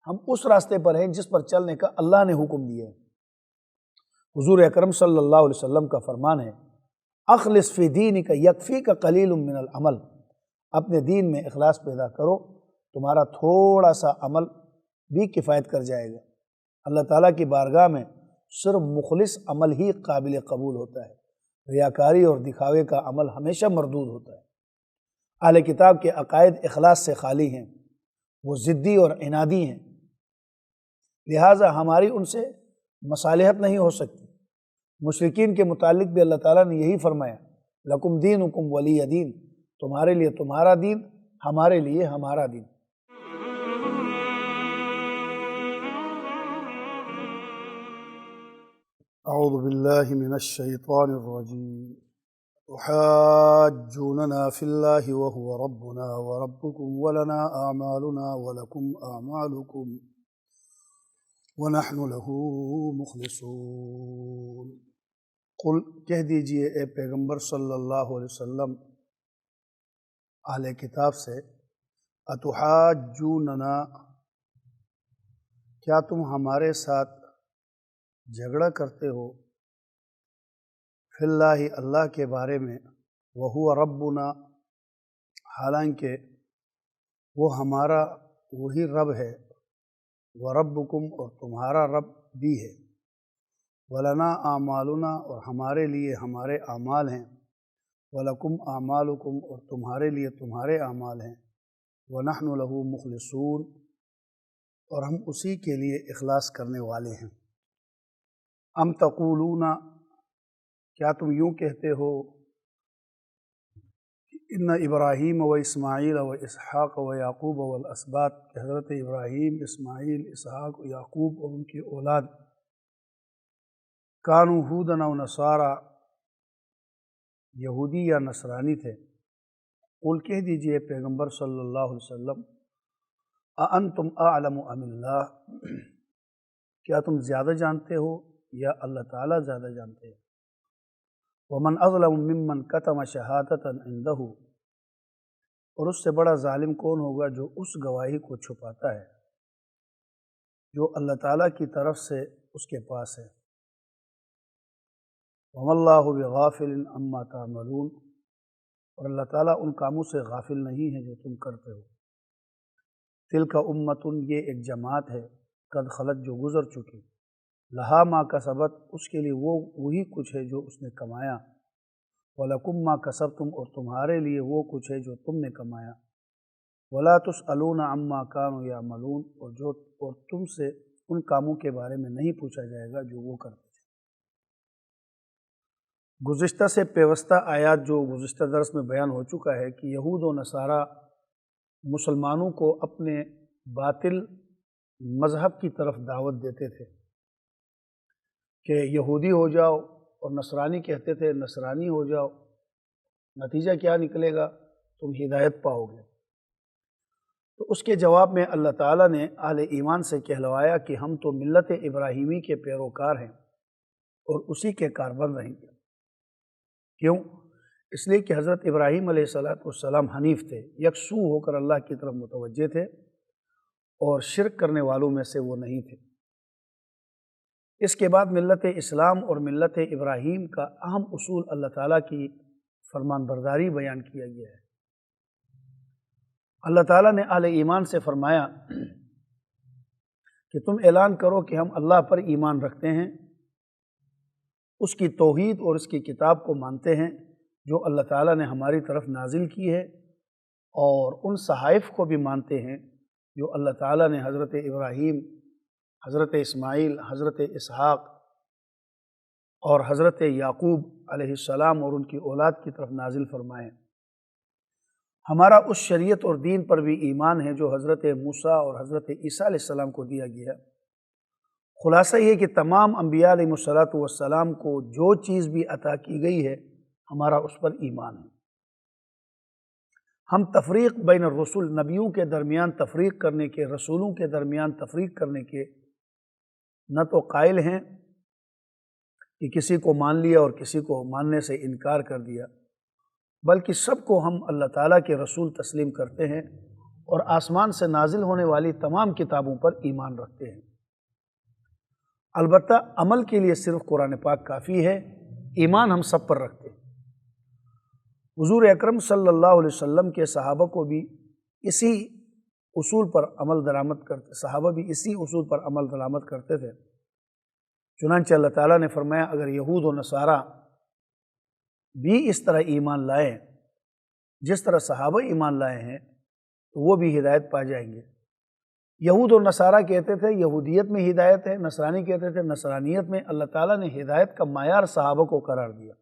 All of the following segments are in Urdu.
ہم اس راستے پر ہیں جس پر چلنے کا اللہ نے حکم دیا ہے۔ حضور اکرم صلی اللہ علیہ وسلم کا فرمان ہے، اخلص فی دینک یکفیک قلیل من العمل، اپنے دین میں اخلاص پیدا کرو، تمہارا تھوڑا سا عمل بھی کفایت کر جائے گا۔ اللہ تعالیٰ کی بارگاہ میں صرف مخلص عمل ہی قابل قبول ہوتا ہے، ریاکاری اور دکھاوے کا عمل ہمیشہ مردود ہوتا ہے۔ اہل کتاب کے عقائد اخلاص سے خالی ہیں، وہ ضدی اور عنادی ہیں، لہٰذا ہماری ان سے مصالحت نہیں ہو سکتی۔ مشرکین کے متعلق بھی اللہ تعالیٰ نے یہی فرمایا، لکم دینکم ولی دین، تمہارے لیے تمہارا دین، ہمارے لیے ہمارا دین۔ اعوذ باللہ من الشیطان الرجیم، تحاجوننا فی اللہ وہو ربنا وربکم ولنا اعمالنا ولکم اعمالکم ونحن له مخلصون۔ قل، کہہ دیجئے اے پیغمبر صلی اللہ علیہ وسلم اہل کتاب سے، اتحاجوننا، کیا تم ہمارے ساتھ جھگڑا کرتے ہو، فی اللہ، اللہ کے بارے میں، وہو ربنا، حالانکہ وہ ہمارا وہی رب ہے، وربکم، اور تمہارا رب بھی ہے، ولنا اعمالنا، اور ہمارے لیے ہمارے اعمال ہیں، ولکم اعمالکم، اور تمہارے لیے تمہارے اعمال ہیں، ونحن له مخلصون، اور ہم اسی کے لیے اخلاص کرنے والے ہیں۔ ام تقولون، کیا تم یوں کہتے ہو، ان ابراہیم و اسماعیل و اسحاق و یعقوب والاسباط، کہ حضرت ابراہیم، اسماعیل، اسحاق و یعقوب اور ان کی اولاد، کانوا ھودا و نصارا، یہودی یا نصرانی تھے۔ قل، کہہ دیجئے پیغمبر صلی اللہ علیہ وسلم، اانتم اعلم ام اللہ، کیا تم زیادہ جانتے ہو یا اللہ تعالیٰ زیادہ جانتے ہیں؟ ومن اظلم ممن کتم شہادۃ عندہ، اور اس سے بڑا ظالم کون ہوگا جو اس گواہی کو چھپاتا ہے جو اللہ تعالیٰ کی طرف سے اس کے پاس ہے۔ وما اللہ بغافل عما تعملون، اور اللہ تعالیٰ ان کاموں سے غافل نہیں ہے جو تم کرتے ہو۔ تلک امۃ، یہ ایک جماعت ہے، قد خلت، جو گزر چکی، لہا ما کسبت، اس کے لیے وہی کچھ ہے جو اس نے کمایا، وَلَكُمْ مَا كَسَبْتُمْ، اور تمہارے لیے وہ کچھ ہے جو تم نے کمایا، وَلَا تُسْأَلُونَ عَمَّا كَانُوا يَعْمَلُونَ، اور تم سے ان کاموں کے بارے میں نہیں پوچھا جائے گا جو وہ کرتے تھے۔ گزشتہ سے پیوستہ آیات جو گزشتہ درس میں بیان ہو چکا ہے کہ یہود و نصارہ مسلمانوں کو اپنے باطل مذہب کی طرف دعوت دیتے تھے کہ یہودی ہو جاؤ، اور نصرانی کہتے تھے نصرانی ہو جاؤ، نتیجہ کیا نکلے گا، تم ہدایت پاؤ گے۔ تو اس کے جواب میں اللہ تعالیٰ نے اہل ایمان سے کہلوایا کہ ہم تو ملت ابراہیمی کے پیروکار ہیں اور اسی کے کاربن رہیں گے۔ کیوں؟ اس لیے کہ حضرت ابراہیم علیہ السلام حنیف تھے، یکسو ہو کر اللہ کی طرف متوجہ تھے، اور شرک کرنے والوں میں سے وہ نہیں تھے۔ اس کے بعد ملت اسلام اور ملت ابراہیم کا اہم اصول اللہ تعالیٰ کی فرمان برداری بیان کیا گیا ہے۔ اللہ تعالیٰ نے اہل ایمان سے فرمایا کہ تم اعلان کرو کہ ہم اللہ پر ایمان رکھتے ہیں، اس کی توحید اور اس کی کتاب کو مانتے ہیں جو اللہ تعالیٰ نے ہماری طرف نازل کی ہے، اور ان صحائف کو بھی مانتے ہیں جو اللہ تعالیٰ نے حضرت ابراہیم، حضرت اسماعیل، حضرت اسحاق اور حضرت یعقوب علیہ السلام اور ان کی اولاد کی طرف نازل فرمائے۔ ہمارا اس شریعت اور دین پر بھی ایمان ہے جو حضرت موسیٰ اور حضرت عیسیٰ علیہ السلام کو دیا گیا۔ خلاصہ یہ کہ تمام انبیاء علیہ السلام کو جو چیز بھی عطا کی گئی ہے، ہمارا اس پر ایمان ہے۔ ہم تفریق بین الرسل، نبیوں کے درمیان تفریق کرنے کے، رسولوں کے درمیان تفریق کرنے کے نہ تو قائل ہیں کہ کسی کو مان لیا اور کسی کو ماننے سے انکار کر دیا، بلکہ سب کو ہم اللہ تعالیٰ کے رسول تسلیم کرتے ہیں اور آسمان سے نازل ہونے والی تمام کتابوں پر ایمان رکھتے ہیں۔ البتہ عمل کے لیے صرف قرآن پاک کافی ہے، ایمان ہم سب پر رکھتے ہیں۔ حضور اکرم صلی اللہ علیہ وسلم کے صحابہ کو بھی اسی اصول پر عمل درآمد کرتے تھے۔ چنانچہ اللہ تعالیٰ نے فرمایا اگر یہود و نصارہ بھی اس طرح ایمان لائیں جس طرح صحابہ ایمان لائے ہیں تو وہ بھی ہدایت پا جائیں گے۔ یہود و نصارہ کہتے تھے یہودیت میں ہدایت ہے، نصرانی کہتے تھے نصرانیت میں۔ اللہ تعالیٰ نے ہدایت کا معیار صحابہ کو قرار دیا۔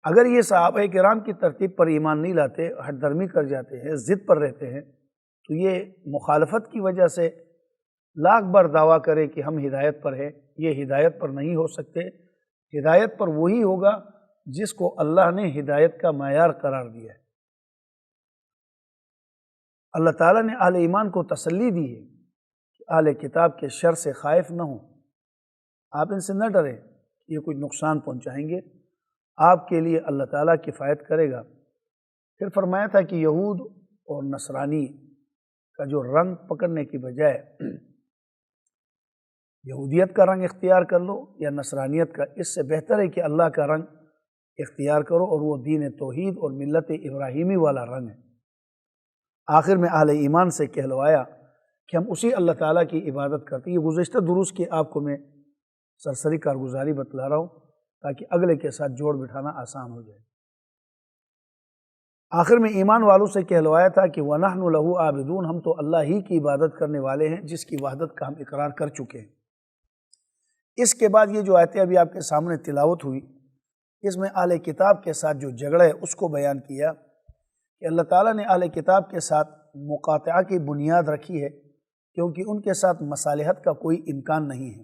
اگر یہ صحابہ کرام کی ترتیب پر ایمان نہیں لاتے، ہٹ درمی کر جاتے ہیں، ضد پر رہتے ہیں، تو یہ مخالفت کی وجہ سے لاکھ بار دعویٰ کرے کہ ہم ہدایت پر ہیں، یہ ہدایت پر نہیں ہو سکتے۔ ہدایت پر وہی ہوگا جس کو اللہ نے ہدایت کا معیار قرار دیا ہے۔ اللہ تعالیٰ نے اہل ایمان کو تسلی دی ہے کہ اہل کتاب کے شر سے خائف نہ ہوں، آپ ان سے نہ ڈریں کہ یہ کوئی نقصان پہنچائیں گے، آپ کے لیے اللہ تعالیٰ کفایت کرے گا۔ پھر فرمایا تھا کہ یہود اور نصرانی کا جو رنگ پکڑنے کی بجائے یہودیت کا رنگ اختیار کر لو یا نصرانیت کا، اس سے بہتر ہے کہ اللہ کا رنگ اختیار کرو، اور وہ دین توحید اور ملت ابراہیمی والا رنگ ہے۔ آخر میں اہل ایمان سے کہلوایا کہ ہم اسی اللہ تعالیٰ کی عبادت کرتے ہیں۔ یہ گزشتہ دروس کی آپ کو میں سرسری کارگزاری بتلا رہا ہوں تاکہ اگلے کے ساتھ جوڑ بٹھانا آسان ہو جائے۔ آخر میں ایمان والوں سے کہلوایا تھا کہ وَنَحْنُ لَهُ عَابِدُونَ، ہم تو اللہ ہی کی عبادت کرنے والے ہیں جس کی وحدت کا ہم اقرار کر چکے ہیں۔ اس کے بعد یہ جو آیتیں ابھی آپ کے سامنے تلاوت ہوئی، اس میں اہل کتاب کے ساتھ جو جھگڑا ہے اس کو بیان کیا کہ اللہ تعالیٰ نے اہل کتاب کے ساتھ مقاطعہ کی بنیاد رکھی ہے کیونکہ ان کے ساتھ مصالحت کا کوئی امکان نہیں ہے۔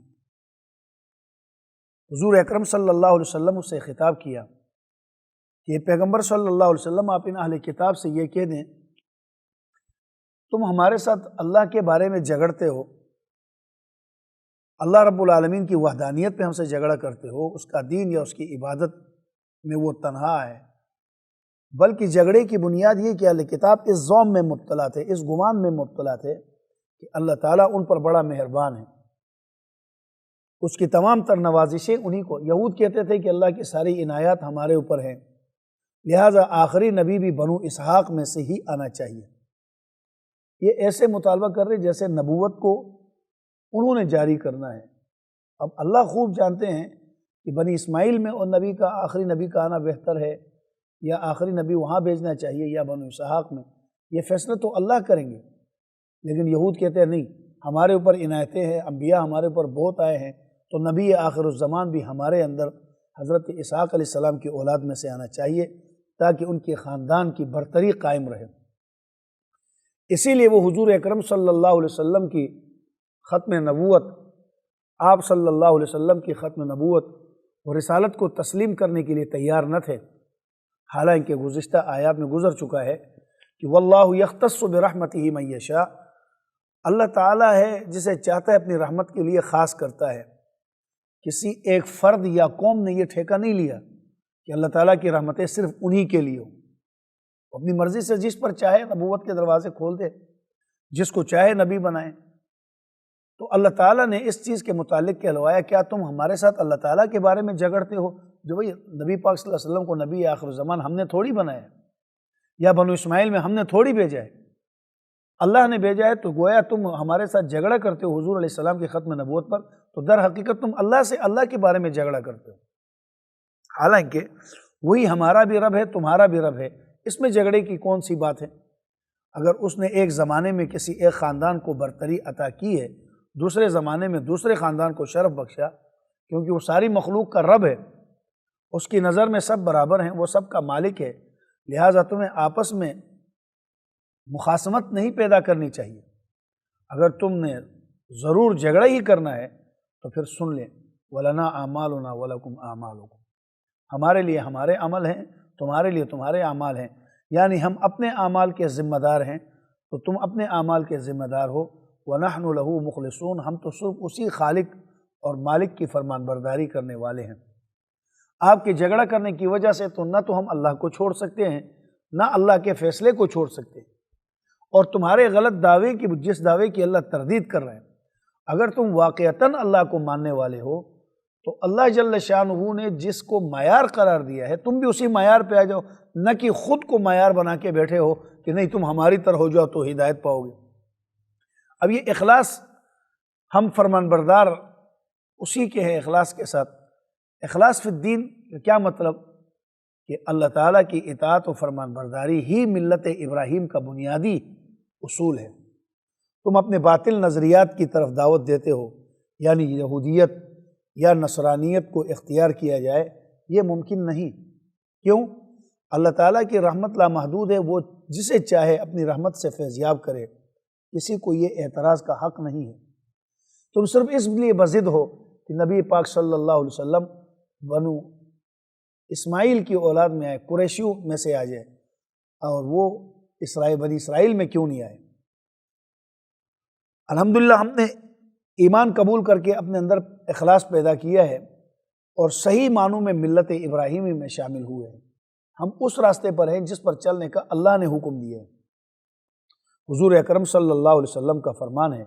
حضور اکرم صلی اللہ علیہ وسلم سے خطاب کیا کہ پیغمبر صلی اللہ علیہ وسلم آپ ان اہل کتاب سے یہ کہہ دیں تم ہمارے ساتھ اللہ کے بارے میں جھگڑتے ہو، اللہ رب العالمین کی وحدانیت پہ ہم سے جھگڑا کرتے ہو، اس کا دین یا اس کی عبادت میں وہ تنہا ہے، بلکہ جھگڑے کی بنیاد یہ کہ اہل کتاب اس ظلم میں مبتلا تھے، اس گمان میں مبتلا تھے کہ اللہ تعالیٰ ان پر بڑا مہربان ہے، اس کی تمام تر نوازشیں انہی کو۔ یہود کہتے تھے کہ اللہ کی ساری عنایات ہمارے اوپر ہیں، لہٰذا آخری نبی بھی بنو اسحاق میں سے ہی آنا چاہیے۔ یہ ایسے مطالبہ کر رہے جیسے نبوت کو انہوں نے جاری کرنا ہے۔ اب اللہ خوب جانتے ہیں کہ بنی اسماعیل میں اور نبی کا آخری نبی کا آنا بہتر ہے یا آخری نبی وہاں بھیجنا چاہیے یا بنو اسحاق میں، یہ فیصلہ تو اللہ کریں گے۔ لیکن یہود کہتے ہیں نہیں، ہمارے اوپر عنایتیں ہیں، انبیاء ہمارے اوپر بہت آئے ہیں، تو نبی آخر الزمان بھی ہمارے اندر حضرت اسحاق علیہ السلام کی اولاد میں سے آنا چاہیے تاکہ ان کے خاندان کی برتری قائم رہے۔ اسی لیے وہ حضور اکرم صلی اللہ علیہ وسلم کی ختم نبوت، آپ صلی اللہ علیہ وسلم کی ختم نبوت اور رسالت کو تسلیم کرنے کے لیے تیار نہ تھے، حالانکہ گزشتہ آیات میں گزر چکا ہے کہ واللہ یختص برحمتہ من یشاء، اللہ تعالیٰ ہے جسے چاہتا ہے اپنی رحمت کے لیے خاص کرتا ہے۔ کسی ایک فرد یا قوم نے یہ ٹھیکہ نہیں لیا کہ اللہ تعالیٰ کی رحمتیں صرف انہی کے لیے ہوں، اپنی مرضی سے جس پر چاہے نبوت کے دروازے کھول دے، جس کو چاہے نبی بنائے۔ تو اللہ تعالیٰ نے اس چیز کے متعلق کہلوایا کیا تم ہمارے ساتھ اللہ تعالیٰ کے بارے میں جھگڑتے ہو؟ جو بھئی نبی پاک صلی اللہ علیہ وسلم کو نبی آخر الزمان ہم نے تھوڑی بنایا ہے، یا بنو اسماعیل میں ہم نے تھوڑی بھیجا ہے، اللہ نے بھیجا ہے، تو گویا تم ہمارے ساتھ جھگڑا کرتے ہو حضور علیہ السلام کی ختم نبوت پر، تو در حقیقت تم اللہ کے بارے میں جھگڑا کرتے ہو، حالانکہ وہی ہمارا بھی رب ہے تمہارا بھی رب ہے، اس میں جھگڑے کی کون سی بات ہے؟ اگر اس نے ایک زمانے میں کسی ایک خاندان کو برتری عطا کی ہے، دوسرے زمانے میں دوسرے خاندان کو شرف بخشا، کیونکہ وہ ساری مخلوق کا رب ہے، اس کی نظر میں سب برابر ہیں، وہ سب کا مالک ہے، لہٰذا تمہیں آپس میں مخاصمت نہیں پیدا کرنی چاہیے۔ اگر تم نے ضرور جھگڑا ہی کرنا ہے تو پھر سن لیں وَلَنَا أَعْمَالُنَا وَلَكُمْ أَعْمَالُكُمْ، ہمارے لیے ہمارے عمل ہیں، تمہارے لیے تمہارے اعمال ہیں، یعنی ہم اپنے اعمال کے ذمہ دار ہیں تو تم اپنے اعمال کے ذمہ دار ہو۔ وَنَحْنُ لَهُ مُخْلِصُونَ، ہم تو صرف اسی خالق اور مالک کی فرمان برداری کرنے والے ہیں۔ آپ کے جھگڑا کرنے کی وجہ سے تو نہ تو ہم اللہ کو چھوڑ سکتے ہیں، نہ اللہ کے فیصلے کو چھوڑ سکتے ہیں۔ اور تمہارے غلط دعوے کی جس دعوے کی اللہ تردید کر رہے ہیں، اگر تم واقعتاً اللہ کو ماننے والے ہو تو اللہ جل شانہ نے جس کو معیار قرار دیا ہے تم بھی اسی معیار پہ آ جاؤ، نہ کہ خود کو معیار بنا کے بیٹھے ہو کہ نہیں تم ہماری طرح ہو جاؤ تو ہدایت پاؤ گے۔ اب یہ اخلاص، ہم فرمان بردار اسی کے ہیں اخلاص کے ساتھ۔ اخلاص فی الدین کا کیا مطلب؟ کہ اللہ تعالیٰ کی اطاعت و فرمان برداری ہی ملت ابراہیم کا بنیادی اصول ہے۔ تم اپنے باطل نظریات کی طرف دعوت دیتے ہو، یعنی یہودیت یا نصرانیت کو اختیار کیا جائے، یہ ممکن نہیں۔ کیوں؟ اللہ تعالیٰ کی رحمت لامحدود ہے، وہ جسے چاہے اپنی رحمت سے فیضیاب کرے، کسی کو یہ اعتراض کا حق نہیں ہے۔ تم صرف اس لیے بضد ہو کہ نبی پاک صلی اللہ علیہ وسلم بنو اسماعیل کی اولاد میں آئے، قریشیوں میں سے آ جائے، اور وہ بنی اسرائیل میں کیوں نہیں آئے؟ الحمدللہ ہم نے ایمان قبول کر کے اپنے اندر اخلاص پیدا کیا ہے اور صحیح معنوں میں ملت ابراہیمی میں شامل ہوئے ہیں۔ ہم اس راستے پر ہیں جس پر چلنے کا اللہ نے حکم دیا ہے۔ حضور اکرم صلی اللہ علیہ وسلم کا فرمان ہے،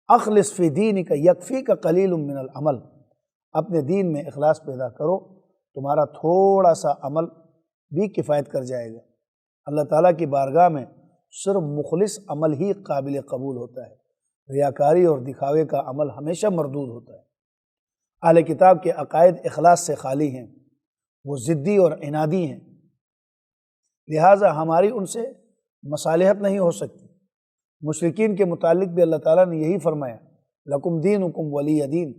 اخلص فی دینک یکفیک قلیل من العمل، اپنے دین میں اخلاص پیدا کرو، تمہارا تھوڑا سا عمل بھی کفایت کر جائے گا۔ اللہ تعالیٰ کی بارگاہ میں صرف مخلص عمل ہی قابل قبول ہوتا ہے، ریاکاری اور دکھاوے کا عمل ہمیشہ مردود ہوتا ہے۔ اہل کتاب کے عقائد اخلاص سے خالی ہیں، وہ ضدی اور عنادی ہیں، لہٰذا ہماری ان سے مصالحت نہیں ہو سکتی۔ مشرکین کے متعلق بھی اللہ تعالیٰ نے یہی فرمایا، لکم دینکم ولی دین،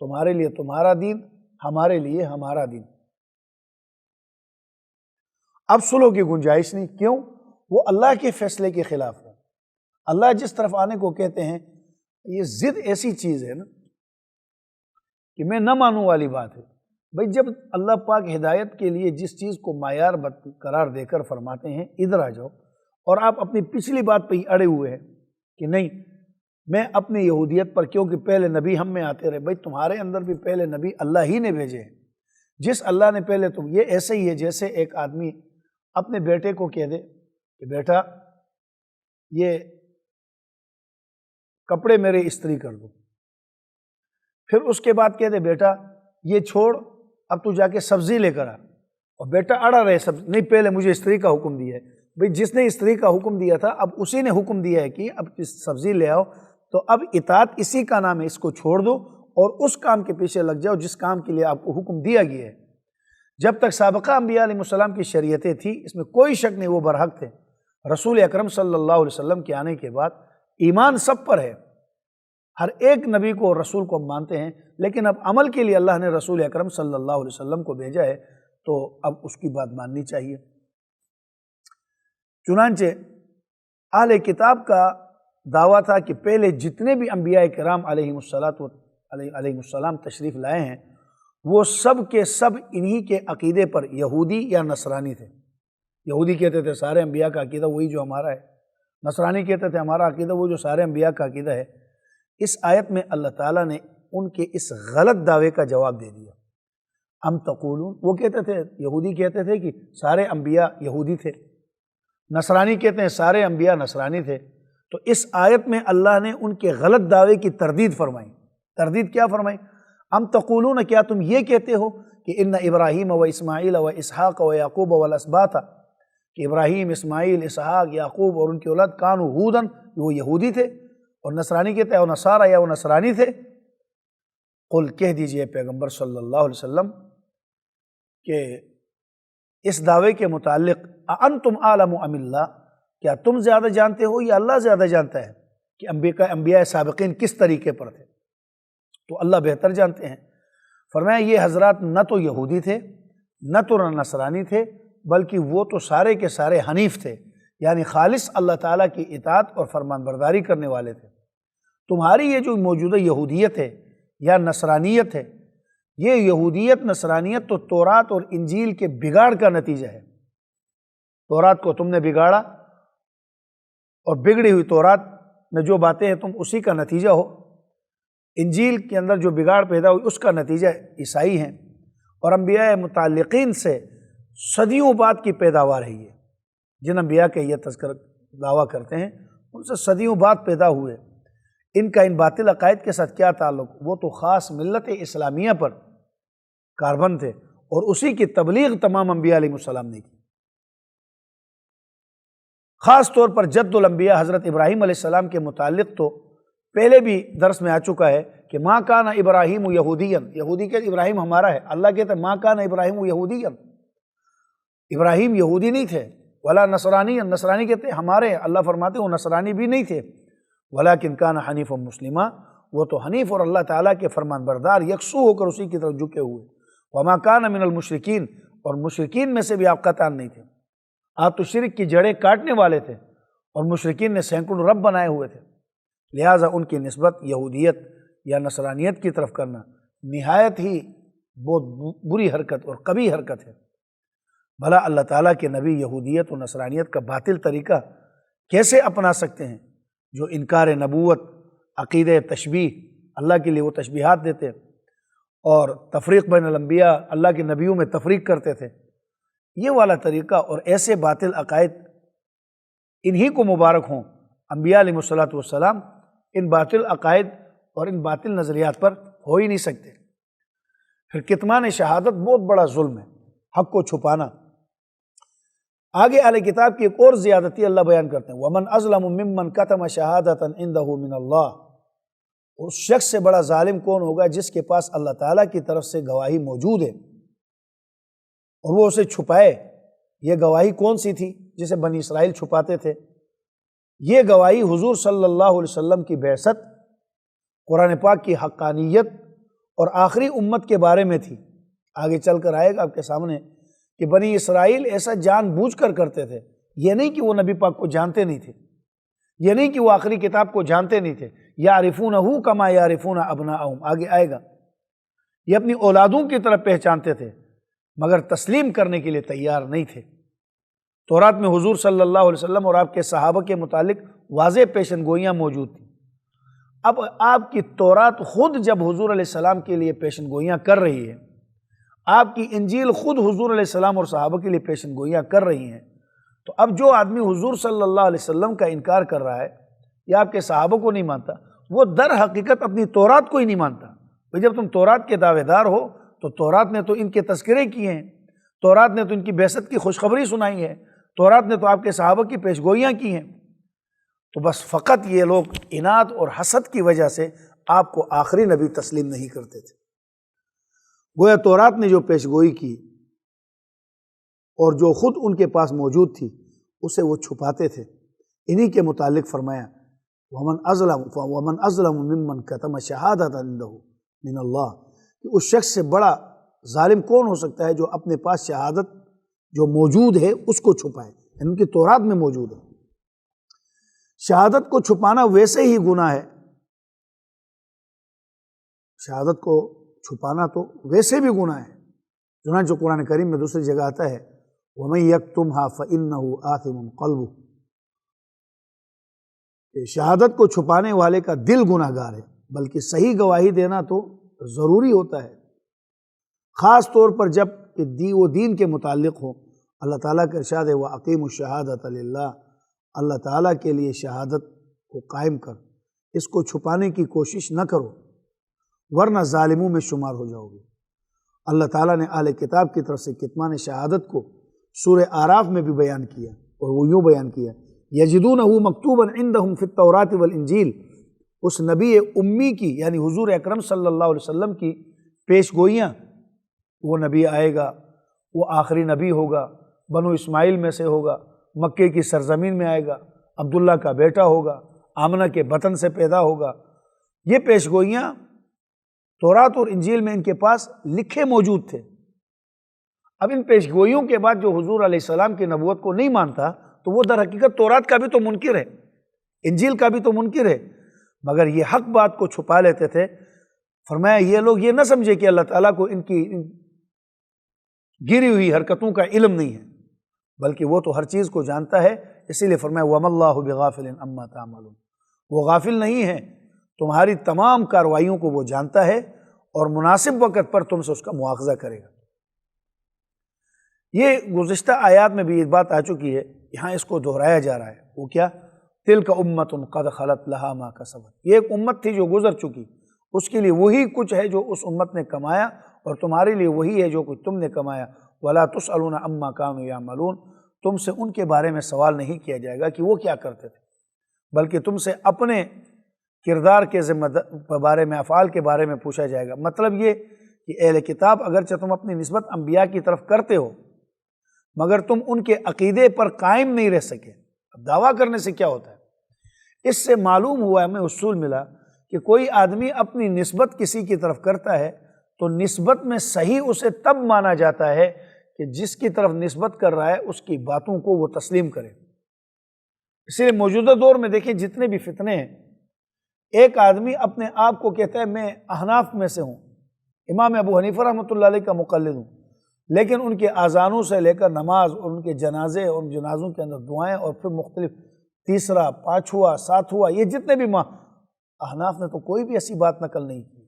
تمہارے لیے تمہارا دین، ہمارے لیے ہمارا دین۔ اب صلح کی گنجائش نہیں، کیوں؟ وہ اللہ کے فیصلے کے خلاف ہے۔ اللہ جس طرف آنے کو کہتے ہیں، یہ ضد ایسی چیز ہے نا کہ میں نہ مانوں والی بات ہے۔ بھئی جب اللہ پاک ہدایت کے لیے جس چیز کو معیار قرار دے کر فرماتے ہیں ادھر آ جاؤ، اور آپ اپنی پچھلی بات پہ ہی اڑے ہوئے ہیں کہ نہیں میں اپنی یہودیت پر، کیونکہ پہلے نبی ہم میں آتے رہے، بھئی تمہارے اندر بھی پہلے نبی اللہ ہی نے بھیجے ہیں۔ جس اللہ نے پہلے یہ ایسے ہی ہے جیسے ایک آدمی اپنے بیٹے کو کہہ دے کہ بیٹا یہ کپڑے میرے استری کر دو، پھر اس کے بعد کہہ دے بیٹا یہ چھوڑ، اب تو جا کے سبزی لے کر آ، اور بیٹا اڑا رہے نہیں پہلے مجھے استری کا حکم دیا ہے۔ بھئی جس نے استری کا حکم دیا تھا اب اسی نے حکم دیا ہے کہ اب سبزی لے آؤ، تو اب اطاعت اسی کا نام ہے، اس کو چھوڑ دو اور اس کام کے پیچھے لگ جاؤ جس کام کے لیے آپ کو حکم دیا گیا ہے۔ جب تک سابقہ انبیاء علیہ السلام کی شریعتیں تھیں اس میں کوئی شک نہیں وہ برحق تھے۔ رسول اکرم صلی اللہ علیہ وسلم کے آنے کے بعد ایمان سب پر ہے، ہر ایک نبی کو اور رسول کو ہم مانتے ہیں، لیکن اب عمل کے لیے اللہ نے رسول اکرم صلی اللہ علیہ وسلم کو بھیجا ہے تو اب اس کی بات ماننی چاہیے۔ چنانچہ اہل کتاب کا دعویٰ تھا کہ پہلے جتنے بھی انبیاء کرام علیہ السلام تشریف لائے ہیں وہ سب کے سب انہی کے عقیدے پر یہودی یا نصرانی تھے۔ یہودی کہتے تھے سارے انبیاء کا عقیدہ وہی جو ہمارا ہے، نصرانی کہتے تھے ہمارا عقیدہ وہ جو سارے انبیاء کا عقیدہ ہے۔ اس آیت میں اللہ تعالیٰ نے ان کے اس غلط دعوے کا جواب دے دیا۔ ام تقولون، وہ کہتے تھے، یہودی کہتے تھے کہ سارے انبیاء یہودی تھے، نصرانی کہتے ہیں سارے انبیاء نصرانی تھے، تو اس آیت میں اللہ نے ان کے غلط دعوے کی تردید فرمائی۔ تردید کیا فرمائی؟ ام تقولون، کیا تم یہ کہتے ہو کہ ان ابراہیم و اسماعیل و اسحاق و یعقوب والاسباط، کہ ابراہیم، اسماعیل، اسحاق، یعقوب اور ان کی اولاد کانوا ہودن، وہ یہودی تھے، اور نصرانی کہتے ہیں اور نصارى، یا وہ نصرانی تھے۔ قل، کہہ دیجئے پیغمبر صلی اللہ علیہ وسلم کہ اس دعوے کے متعلق اانتم اعلم ام اللہ، کیا تم زیادہ جانتے ہو یا اللہ زیادہ جانتا ہے کہ انبیاء سابقین کس طریقے پر تھے؟ تو اللہ بہتر جانتے ہیں۔ فرمایا یہ حضرات نہ تو یہودی تھے نہ تو نصرانی تھے، بلکہ وہ تو سارے کے سارے حنیف تھے، یعنی خالص اللہ تعالیٰ کی اطاعت اور فرمان برداری کرنے والے تھے۔ تمہاری یہ جو موجودہ یہودیت ہے یا نصرانیت ہے، یہ یہودیت نصرانیت تو تورات اور انجیل کے بگاڑ کا نتیجہ ہے۔ تورات کو تم نے بگاڑا، اور بگڑی ہوئی تورات میں جو باتیں ہیں تم اسی کا نتیجہ ہو۔ انجیل کے اندر جو بگاڑ پیدا ہوئی اس کا نتیجہ عیسائی ہیں، اور انبیاء متعلقین سے صدیوں بعد کی پیداوار ہے یہ، جن انبیاء کا یہ تذکر دعویٰ کرتے ہیں ان سے صدیوں بعد پیدا ہوئے، ان کا ان باطل عقائد کے ساتھ کیا تعلق؟ وہ تو خاص ملت اسلامیہ پر کاربند تھے اور اسی کی تبلیغ تمام انبیاء علیہ السلام نے کی۔ خاص طور پر جد الانبیاء حضرت ابراہیم علیہ السلام کے متعلق تو پہلے بھی درس میں آ چکا ہے کہ ما کان ابراہیم یہودین، یہودی کے ابراہیم ہمارا ہے، اللہ کہتا ہے ما کان ابراہیم یہودین، ابراہیم یہودی نہیں تھے، ولا نصرانی، نصرانی کہتے ہیں ہمارے ہیں، اللہ فرماتے ہیں وہ نصرانی بھی نہیں تھے، ولکن کان حنیفا مسلما، وہ تو حنیف اور اللہ تعالیٰ کے فرمان بردار یکسو ہو کر اسی کی طرف جھکے ہوئے، وما کان من المشرکین، اور مشرکین میں سے بھی آپ قطعاً نہیں تھے، آپ تو شرک کی جڑیں کاٹنے والے تھے اور مشرکین نے سینکڑوں رب بنائے ہوئے تھے، لہٰذا ان کی نسبت یہودیت یا نصرانیت کی طرف کرنا نہایت ہی بہت بری حرکت اور قبیح حرکت ہے۔ بھلا اللہ تعالیٰ کے نبی یہودیت و نصرانیت کا باطل طریقہ کیسے اپنا سکتے ہیں جو انکار نبوت، عقیدہ تشبیہ، اللہ کے لیے وہ تشبیہات دیتے اور تفریق بین الانبیاء، اللہ کے نبیوں میں تفریق کرتے تھے، یہ والا طریقہ اور ایسے باطل عقائد انہی کو مبارک ہوں۔ انبیاء علیہ السلام ان باطل عقائد اور ان باطل نظریات پر ہو ہی نہیں سکتے۔ پھر کتمان شہادت بہت بڑا ظلم ہے، حق کو چھپانا۔ آگے اہل کتاب کی ایک اور زیادتی اللہ بیان کرتے ہیں، وَمَنْ أَظْلَمُ مِمَّنْ كَتَمَ شَهَادَةً عِنْدَهُ مِنَ اللَّهِ، اس شخص سے بڑا ظالم کون ہوگا جس کے پاس اللہ تعالیٰ کی طرف سے گواہی موجود ہے اور وہ اسے چھپائے۔ یہ گواہی کون سی تھی جسے بنی اسرائیل چھپاتے تھے؟ یہ گواہی حضور صلی اللہ علیہ وسلم کی بعثت، قرآن پاک کی حقانیت اور آخری امت کے بارے میں تھی۔ آگے چل کر آئے گا آپ کے سامنے کہ بنی اسرائیل ایسا جان بوجھ کر کرتے تھے، یہ نہیں کہ وہ نبی پاک کو جانتے نہیں تھے، یہ نہیں کہ وہ آخری کتاب کو جانتے نہیں تھے، یعرفونہ کما یعرفون ابناءہم، آگے آئے گا، یہ اپنی اولادوں کی طرح پہچانتے تھے مگر تسلیم کرنے کے لیے تیار نہیں تھے۔ تورات میں حضور صلی اللہ علیہ وسلم اور آپ کے صحابہ کے متعلق واضح پیشن گوئیاں موجود تھیں۔ اب آپ کی تورات خود جب حضور علیہ السلام کے لیے پیشن گوئیاں کر رہی ہے، آپ کی انجیل خود حضور علیہ السلام اور صحابہ کے لیے پیشن گوئیاں کر رہی ہیں، تو اب جو آدمی حضور صلی اللہ علیہ وسلم کا انکار کر رہا ہے یا آپ کے صحابہ کو نہیں مانتا، وہ در حقیقت اپنی تورات کو ہی نہیں مانتا۔ بھئی جب تم تورات کے دعوے دار ہو تو تورات نے تو ان کے تذکرے کیے ہیں، تورات نے تو ان کی بعثت کی خوشخبری سنائی ہے، تورات نے تو آپ کے صحابہ کی پیشگوئیاں کی ہیں، تو بس فقط یہ لوگ اناد اور حسد کی وجہ سے آپ کو آخری نبی تسلیم نہیں کرتے تھے۔ گویا تورات نے جو پیشگوئی کی اور جو خود ان کے پاس موجود تھی اسے وہ چھپاتے تھے۔ انہی کے متعلق فرمایا وَمَنْ أَظْلَمُ مِمَّنْ كَتَمَ شَهَادَةً عِنْدَهُ مِنَ اللَّهِ، کہ اس شخص سے بڑا ظالم کون ہو سکتا ہے جو اپنے پاس شہادت جو موجود ہے اس کو چھپائے، ان کی تورات میں موجود ہے۔ شہادت کو چھپانا ویسے ہی گناہ ہے، شہادت کو چھپانا تو ویسے بھی گناہ ہے، چنانچہ قرآن کریم میں دوسری جگہ آتا ہے وَمَن يَكْتُمْهَا فَإِنَّهُ آثِمٌ قَلْبُهُ، کہ شہادت کو چھپانے والے کا دل گناہ گار ہے، بلکہ صحیح گواہی دینا تو ضروری ہوتا ہے، خاص طور پر جب کہ وہ دین کے متعلق ہو۔ اللہ تعالیٰ کا ارشاد ہے وَأَقِیمُوا الشَّهَادَةَ لِلَّهِ، اللہ تعالیٰ کے لیے شہادت کو قائم کر، اس کو چھپانے کی کوشش نہ کرو ورنہ ظالموں میں شمار ہو جاؤ گے۔ اللہ تعالیٰ نے اہل کتاب کی طرف سے کتمان شہادت کو سورہ اعراف میں بھی بیان کیا اور وہ یوں بیان کیا یجدونہ مکتوبا عندہم فی التوراۃ والانجیل، اس نبی امی کی یعنی حضور اکرم صلی اللہ علیہ وسلم کی پیش گوئیاں، وہ نبی آئے گا، وہ آخری نبی ہوگا، بنو اسماعیل میں سے ہوگا، مکے کی سرزمین میں آئے گا، عبداللہ کا بیٹا ہوگا، آمنہ کے بطن سے پیدا ہوگا، یہ پیش گوئیاں تورات اور انجیل میں ان کے پاس لکھے موجود تھے۔ اب ان پیش گوئیوں کے بعد جو حضور علیہ السلام کی نبوت کو نہیں مانتا تو وہ در حقیقت تورات کا بھی تو منکر ہے، انجیل کا بھی تو منکر ہے، مگر یہ حق بات کو چھپا لیتے تھے۔ فرمایا یہ لوگ یہ نہ سمجھے کہ اللہ تعالیٰ کو ان کی گری ہوئی حرکتوں کا علم نہیں ہے، بلکہ وہ تو ہر چیز کو جانتا ہے، اسی لیے فرمایا وَمَا اللَّهُ بِغَافِلٍ عَمَّا تَعْمَلُونَ، وہ غافل نہیں ہے، تمہاری تمام کارروائیوں کو وہ جانتا ہے اور مناسب وقت پر تم سے اس کا مواخذہ کرے گا۔ یہ گزشتہ آیات میں بھی یہ بات آ چکی ہے یہاں اس کو دہرایا جا رہا ہے، وہ کیا؟ تلک امۃ قد خلت لہا ما کسبت، یہ ایک امت تھی جو گزر چکی، اس کے لیے وہی کچھ ہے جو اس امت نے کمایا، اور تمہارے لیے وہی ہے جو کچھ تم نے کمایا۔ ولا تسألون عما كانوا يعملون، تم سے ان کے بارے میں سوال نہیں کیا جائے گا کہ وہ کیا کرتے تھے، بلکہ تم سے اپنے کردار کے بارے میں، افعال کے بارے میں پوچھا جائے گا۔ مطلب یہ کہ اہل کتاب اگرچہ تم اپنی نسبت انبیاء کی طرف کرتے ہو، مگر تم ان کے عقیدے پر قائم نہیں رہ سکے۔ اب دعویٰ کرنے سے کیا ہوتا ہے؟ اس سے معلوم ہوا، ہمیں اصول ملا کہ کوئی آدمی اپنی نسبت کسی کی طرف کرتا ہے تو نسبت میں صحیح اسے تب مانا جاتا ہے کہ جس کی طرف نسبت کر رہا ہے اس کی باتوں کو وہ تسلیم کرے۔ اس لیے موجودہ دور میں دیکھیں جتنے بھی فتنے ہیں، ایک آدمی اپنے آپ کو کہتا ہے میں احناف میں سے ہوں، امام ابو حنیفہ رحمۃ اللہ علیہ کا مقلد ہوں، لیکن ان کے اذانوں سے لے کر نماز اور ان کے جنازے اور جنازوں کے اندر دعائیں اور پھر مختلف تیسرا، پانچواں، ساتواں، یہ جتنے بھی احناف نے تو کوئی بھی ایسی بات نقل نہیں کی،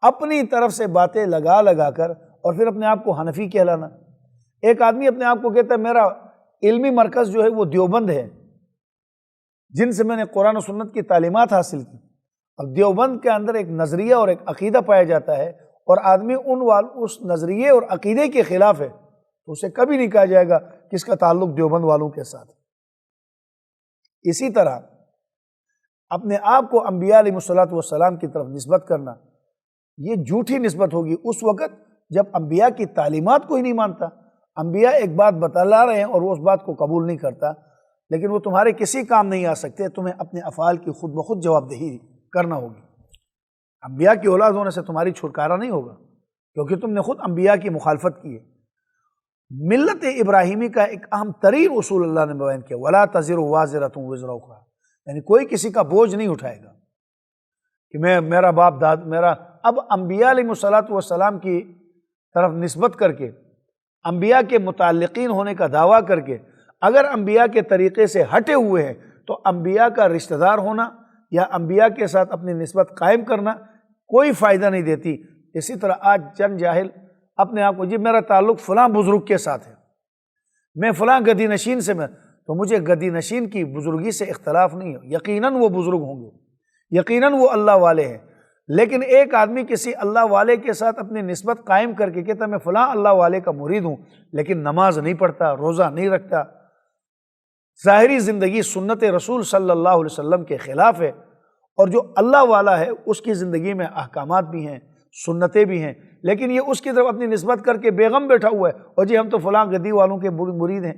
اپنی طرف سے باتیں لگا کر اور پھر اپنے آپ کو حنفی کہلانا۔ ایک آدمی اپنے آپ کو کہتا ہے میرا علمی مرکز جو ہے وہ دیوبند ہے، جن سے میں نے قرآن و سنت کی تعلیمات حاصل کی۔ اب دیوبند کے اندر ایک نظریہ اور ایک عقیدہ پایا جاتا ہے، اور آدمی اس نظریے اور عقیدے کے خلاف ہے تو اسے کبھی نہیں کہا جائے گا کہ اس کا تعلق دیوبند والوں کے ساتھ۔ اسی طرح اپنے آپ کو انبیاء علیہ الصلوۃ والسلام کی طرف نسبت کرنا، یہ جھوٹی نسبت ہوگی اس وقت جب انبیاء کی تعلیمات کو ہی نہیں مانتا۔ انبیاء ایک بات بتلا رہے ہیں اور وہ اس بات کو قبول نہیں کرتا، لیکن وہ تمہارے کسی کام نہیں آ سکتے، تمہیں اپنے افعال کی خود بخود جواب دہی کرنا ہوگی۔ انبیاء کی اولاد ہونے سے تمہاری چھٹکارا نہیں ہوگا، کیونکہ تم نے خود انبیاء کی مخالفت کی ہے۔ ملت ابراہیمی کا ایک اہم ترین اصول اللہ نے بیان کیا، وَلَا تَزِرُ وَازِرَةٌ وِزْرَ أُخْرَىٰ، یعنی کوئی کسی کا بوجھ نہیں اٹھائے گا کہ میرا باپ داد میرا۔ اب انبیاء علیہ الصلوۃ والسلام کی طرف نسبت کر کے، انبیاء کے متعلقین ہونے کا دعویٰ کر کے، اگر انبیاء کے طریقے سے ہٹے ہوئے ہیں تو انبیاء کا رشتہ دار ہونا یا انبیاء کے ساتھ اپنی نسبت قائم کرنا کوئی فائدہ نہیں دیتی۔ اسی طرح آج چند جاہل اپنے آپ کو جی میرا تعلق فلاں بزرگ کے ساتھ ہے، میں فلاں گدی نشین سے میں، تو مجھے گدی نشین کی بزرگی سے اختلاف نہیں ہے، یقیناً وہ بزرگ ہوں گے، یقیناً وہ اللہ والے ہیں، لیکن ایک آدمی کسی اللہ والے کے ساتھ اپنی نسبت قائم کر کے کہتا میں فلاں اللہ والے کا مرید ہوں، لیکن نماز نہیں پڑھتا، روزہ نہیں رکھتا، ظاہری زندگی سنت رسول صلی اللہ علیہ وسلم کے خلاف ہے، اور جو اللہ والا ہے اس کی زندگی میں احکامات بھی ہیں، سنتیں بھی ہیں، لیکن یہ اس کی طرف اپنی نسبت کر کے بیغم بیٹھا ہوا ہے، اور جی ہم تو فلاں گدی والوں کے مرید ہیں،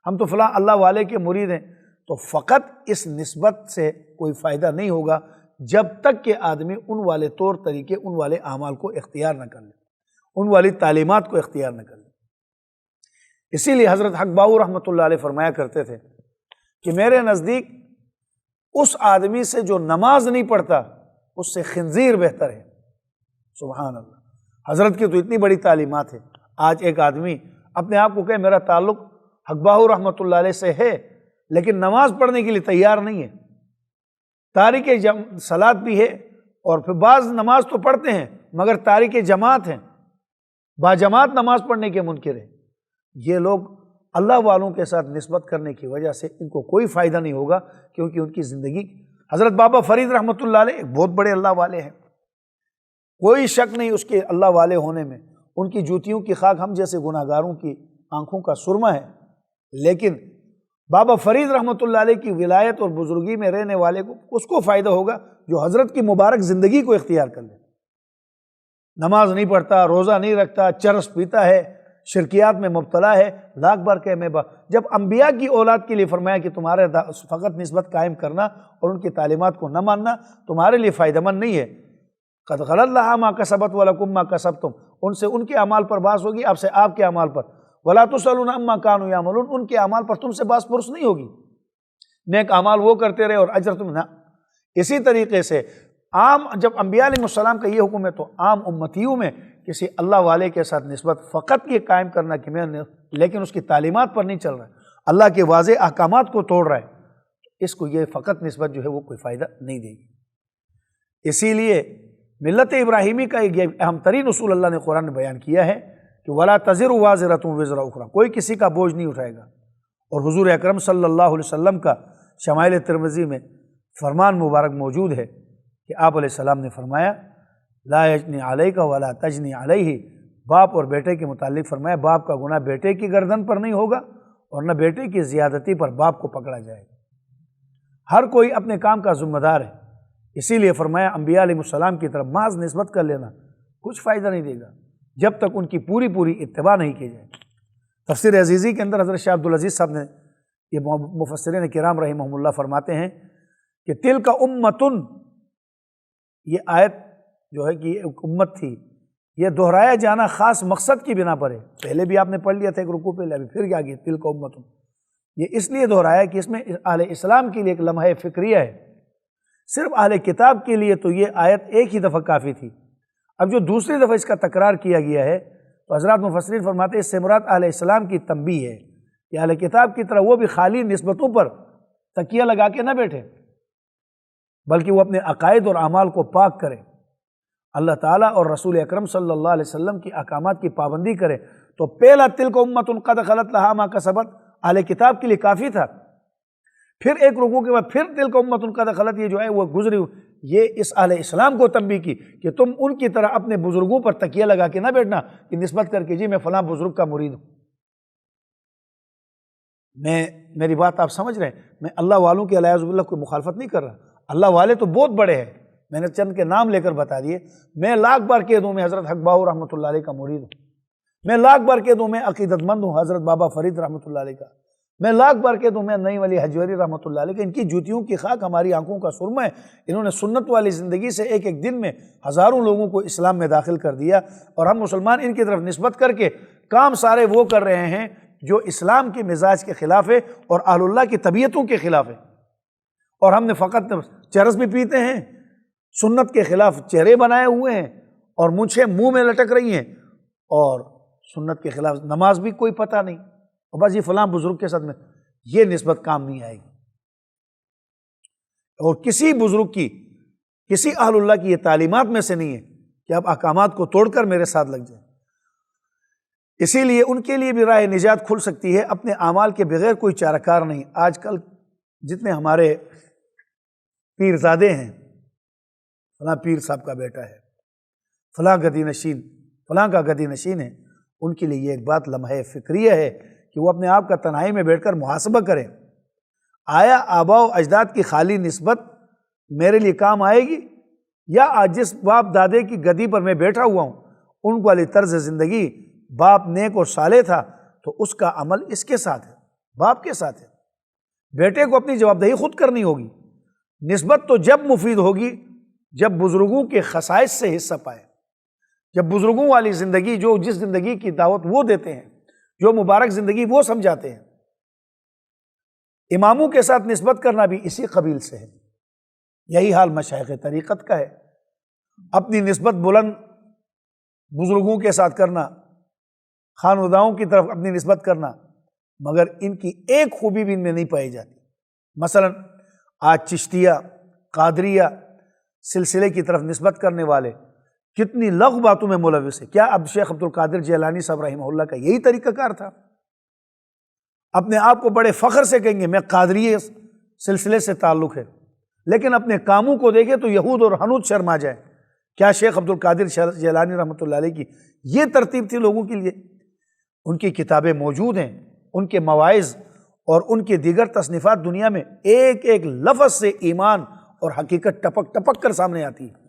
ہم تو فلاں اللہ والے کے مرید ہیں، تو فقط اس نسبت سے کوئی فائدہ نہیں ہوگا جب تک کہ آدمی ان والے طور طریقے، ان والے اعمال کو اختیار نہ کر لے، ان والی تعلیمات کو اختیار نہ کر لے۔ اسی لیے حضرت حق باؤ رحمۃ اللہ علیہ فرمایا کرتے تھے کہ میرے نزدیک اس آدمی سے جو نماز نہیں پڑھتا اس سے خنزیر بہتر ہے۔ سبحان اللہ، حضرت کی تو اتنی بڑی تعلیمات ہے۔ آج ایک آدمی اپنے آپ کو کہے میرا تعلق حق باؤ رحمۃ اللہ علیہ سے ہے، لیکن نماز پڑھنے کے لیے تیار نہیں ہے، تارک صلاۃ بھی ہے، اور پھر بعض نماز تو پڑھتے ہیں مگر تارک جماعت ہیں، باجماعت نماز پڑھنے کے منکر ہیں۔ یہ لوگ اللہ والوں کے ساتھ نسبت کرنے کی وجہ سے ان کو کوئی فائدہ نہیں ہوگا، کیونکہ ان کی زندگی، حضرت بابا فرید رحمۃ اللہ علیہ ایک بہت بڑے اللہ والے ہیں، کوئی شک نہیں اس کے اللہ والے ہونے میں، ان کی جوتیوں کی خاک ہم جیسے گناہ گاروں کی آنکھوں کا سرما ہے، لیکن بابا فرید رحمۃ اللہ علیہ کی ولایت اور بزرگی میں رہنے والے کو اس کو فائدہ ہوگا جو حضرت کی مبارک زندگی کو اختیار کر لے، نماز نہیں پڑھتا، روزہ نہیں رکھتا، چرس پیتا ہے، شرکیات میں مبتلا ہے، لاکھ بار کہ میں جب انبیاء کی اولاد کے لیے فرمایا کہ تمہارے فقط نسبت قائم کرنا اور ان کی تعلیمات کو نہ ماننا تمہارے لیے فائدہ مند نہیں ہے۔ قد خلت لہا ما کسبت ولکم ما کسبتم، ان سے ان کے اعمال پر بحث ہوگی، آپ سے آپ کے اعمال پر۔ ولا تسألون عما كانوا يعملون، ان کے اعمال پر تم سے باس پرس نہیں ہوگی، نیک اعمال وہ کرتے رہے اور اجر تم نہ۔ اسی طریقے سے عام جب انبیاء علیہ السلام کا یہ حکم ہے تو عام امتیوں میں کسی اللہ والے کے ساتھ نسبت فقط یہ قائم کرنا کہ میں، لیکن اس کی تعلیمات پر نہیں چل رہا ہے، اللہ کے واضح احکامات کو توڑ رہا ہے، اس کو یہ فقط نسبت جو ہے وہ کوئی فائدہ نہیں دے گی۔ اسی لیے ملت ابراہیمی کا ایک اہم ترین اصول اللہ نے قرآن میں بیان کیا ہے کہ وَلَا تَزِرُ وَازِرَةٌ وِزْرَ أُخْرَىٰ، کوئی کسی کا بوجھ نہیں اٹھائے گا، اور حضور اکرم صلی اللہ علیہ وسلم کا شمائل ترمذی میں فرمان مبارک موجود ہے کہ آپ علیہ السلام نے فرمایا لا یجنی علیک ولا تجنی علیہ، باپ اور بیٹے کے متعلق فرمایا باپ کا گناہ بیٹے کی گردن پر نہیں ہوگا اور نہ بیٹے کی زیادتی پر باپ کو پکڑا جائے گا۔ ہر کوئی اپنے کام کا ذمہ دار ہے، اسی لیے فرمایا انبیاء علیہ السلام کی طرف محض نسبت کر لینا کچھ فائدہ نہیں دے گا جب تک ان کی پوری اتباع نہیں کی جائے۔ تفسیر عزیزی کے اندر حضرت شاہ عبدالعزیز صاحب نے یہ مفسرین کرام رحمہم اللہ فرماتے ہیں کہ تلک امتن، یہ آیت جو ہے کہ ایک امت تھی، یہ دہرایا جانا خاص مقصد کی بنا پر ہے۔ پہلے بھی آپ نے پڑھ لیا تھا ایک رکوع پہلے، ابھی پھر کیا گیا تلک امتن، یہ اس لیے دہرایا کہ اس میں اہل اسلام کے لیے ایک لمحہ فکریہ ہے۔ صرف اہل کتاب کے لیے تو یہ آیت ایک ہی دفعہ کافی تھی، اب جو دوسری دفعہ اس کا تکرار کیا گیا ہے تو حضرات مفسرین فرماتے ہیں اس سے مراد اہل اسلام کی تنبیہ ہے کہ اہل کتاب کی طرح وہ بھی خالی نسبتوں پر تکیہ لگا کے نہ بیٹھے، بلکہ وہ اپنے عقائد اور اعمال کو پاک کرے، اللہ تعالیٰ اور رسول اکرم صلی اللہ علیہ وسلم کی احکامات کی پابندی کرے۔ تو پہلا تلک امت قد خلت لہا ما کسبت اہل کتاب کے لیے کافی تھا، پھر ایک رکوع کے بعد پھر تلک امت قد خلت یہ جو ہے وہ گزری، یہ اس اہل اسلام کو تنبیہ کی کہ تم ان کی طرح اپنے بزرگوں پر تکیہ لگا کے نہ بیٹھنا کہ نسبت کر کے جی میں فلاں بزرگ کا مرید ہوں۔ میری بات آپ سمجھ رہے ہیں، میں اللہ والوں کے علیہ باللہ کوئی مخالفت نہیں کر رہا، اللہ والے تو بہت بڑے ہیں، میں نے چند کے نام لے کر بتا دیے، میں لاکھ بار کہہ دوں میں حضرت حق باہو رحمۃ اللہ علیہ کا مرید ہوں، میں لاکھ بار کہہ دوں میں عقیدت مند ہوں حضرت بابا فرید رحمۃ اللہ علیہ کا، میں لاکھ بار کہہ دوں میں نئی ولی حجویری رحمۃ اللہ علیہ کا، ان کی جوتیوں کی خاک ہماری آنکھوں کا سرمہ ہے، انہوں نے سنت والی زندگی سے ایک ایک دن میں ہزاروں لوگوں کو اسلام میں داخل کر دیا، اور ہم مسلمان ان کی طرف نسبت کر کے کام سارے وہ کر رہے ہیں جو اسلام کے مزاج کے خلاف ہے اور اہل اللہ کی طبیعتوں کے خلاف ہے، اور ہم نے فقط چرس بھی پیتے ہیں، سنت کے خلاف چہرے بنائے ہوئے ہیں اور مونچھیں منہ میں لٹک رہی ہیں، اور سنت کے خلاف نماز بھی کوئی پتہ نہیں، اور بس یہ فلاں بزرگ کے ساتھ میں یہ نسبت کام نہیں آئے گی، اور کسی بزرگ کی کسی اہل اللہ کی یہ تعلیمات میں سے نہیں ہے کہ آپ احکامات کو توڑ کر میرے ساتھ لگ جائیں۔ اسی لیے ان کے لیے بھی راہ نجات کھل سکتی ہے، اپنے اعمال کے بغیر کوئی چارہ کار نہیں۔ آج کل جتنے ہمارے پیرزادے ہیں، فلاں پیر صاحب کا بیٹا ہے، فلاں گدی نشین، فلاں کا گدی نشین ہے، ان کے لیے یہ ایک بات لمحہ فکریہ ہے کہ وہ اپنے آپ کا تنہائی میں بیٹھ کر محاسبہ کریں، آیا آباء و اجداد کی خالی نسبت میرے لیے کام آئے گی، یا آج جس باپ دادے کی گدی پر میں بیٹھا ہوا ہوں ان کو والی طرز زندگی، باپ نیک اور صالح تھا تو اس کا عمل اس کے ساتھ ہے، باپ کے ساتھ ہے۔ بیٹے کو اپنی جواب دہی خود کرنی ہوگی، نسبت تو جب مفید ہوگی جب بزرگوں کے خصائص سے حصہ پائے، جب بزرگوں والی زندگی، جو جس زندگی کی دعوت وہ دیتے ہیں، جو مبارک زندگی وہ سمجھاتے ہیں۔ اماموں کے ساتھ نسبت کرنا بھی اسی قبیل سے ہے، یہی حال مشائخ طریقت کا ہے، اپنی نسبت بلند بزرگوں کے ساتھ کرنا، خانوداؤں کی طرف اپنی نسبت کرنا، مگر ان کی ایک خوبی بھی ان میں نہیں پائی جاتی۔ مثلا آج چشتیہ، قادریہ سلسلے کی طرف نسبت کرنے والے کتنی لغو باتوں میں ملوث ہے۔ کیا اب شیخ عبد القادر جیلانی صاحب رحمہ اللہ کا یہی طریقہ کار تھا؟ اپنے آپ کو بڑے فخر سے کہیں گے میں قادری سلسلے سے تعلق ہے، لیکن اپنے کاموں کو دیکھے تو یہود اور حنود شرما جائے۔ کیا شیخ عبد القادر جیلانی رحمۃ اللہ علیہ کی یہ ترتیب تھی لوگوں کے لیے؟ ان کی کتابیں موجود ہیں، ان کے مواعظ اور ان کے دیگر تصنیفات دنیا میں ایک ایک لفظ سے ایمان اور حقیقت ٹپک ٹپک کر سامنے آتی ہے،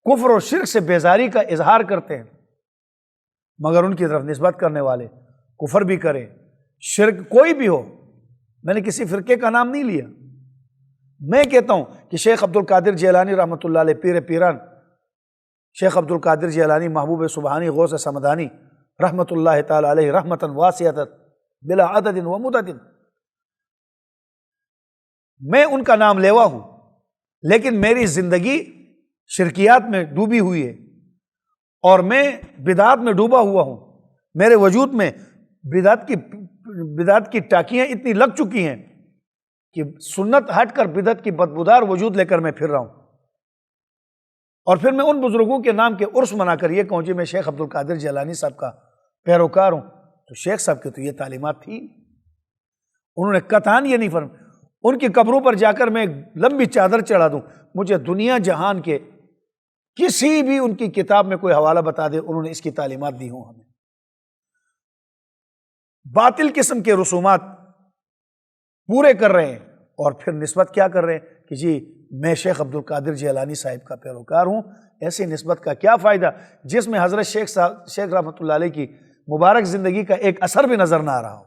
کفر اور شرک سے بیزاری کا اظہار کرتے ہیں، مگر ان کی طرف نسبت کرنے والے کفر بھی کریں، شرک کوئی بھی ہو، میں نے کسی فرقے کا نام نہیں لیا، میں کہتا ہوں کہ شیخ عبد القادر جیلانی رحمۃ اللہ علیہ پیر پیران شیخ عبد القادر جیلانی محبوب سبحانی غوث سمدانی رحمۃ اللہ تعالی علیہ رحمتاً واسعۃ بلا عدد و مدد، میں ان کا نام لیوا ہوں، لیکن میری زندگی شرکیات میں ڈوبی ہوئی ہے اور میں بدعات میں ڈوبا ہوا ہوں، میرے وجود میں بدعت کی ٹاکیاں اتنی لگ چکی ہیں کہ سنت ہٹ کر بدعت کی بدبودار وجود لے کر میں پھر رہا ہوں، اور پھر میں ان بزرگوں کے نام کے عرس منا کر یہ کہوں جی میں شیخ عبد القادر جیلانی صاحب کا پیروکار ہوں، تو شیخ صاحب کی تو یہ تعلیمات تھی، انہوں نے قطعاً یہ نہیں فرمایا ان کی قبروں پر جا کر میں لمبی چادر چڑھا دوں، مجھے دنیا جہان کے کسی بھی ان کی کتاب میں کوئی حوالہ بتا دے انہوں نے اس کی تعلیمات دی ہوں ہمیں۔ باطل قسم کے رسومات پورے کر رہے ہیں اور پھر نسبت کیا کر رہے ہیں کہ جی میں شیخ عبد القادر جیلانی صاحب کا پیروکار ہوں۔ ایسی نسبت کا کیا فائدہ جس میں حضرت شیخ رحمۃ اللہ علیہ کی مبارک زندگی کا ایک اثر بھی نظر نہ آ رہا ہو۔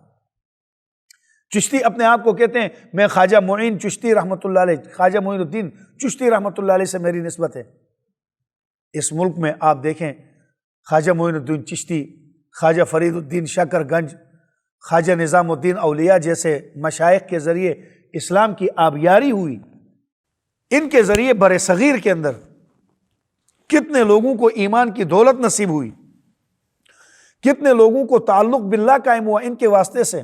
چشتی اپنے آپ کو کہتے ہیں میں خواجہ معین چشتی رحمۃ اللہ علیہ، خواجہ معین الدین چشتی رحمۃ اللہ علیہ سے میری نسبت ہے۔ اس ملک میں آپ دیکھیں خواجہ معین الدین چشتی، خواجہ فرید الدین شکر گنج، خواجہ نظام الدین اولیاء جیسے مشائخ کے ذریعے اسلام کی آبیاری ہوئی، ان کے ذریعے بر صغیر کے اندر کتنے لوگوں کو ایمان کی دولت نصیب ہوئی، کتنے لوگوں کو تعلق باللہ قائم ہوا ان کے واسطے سے۔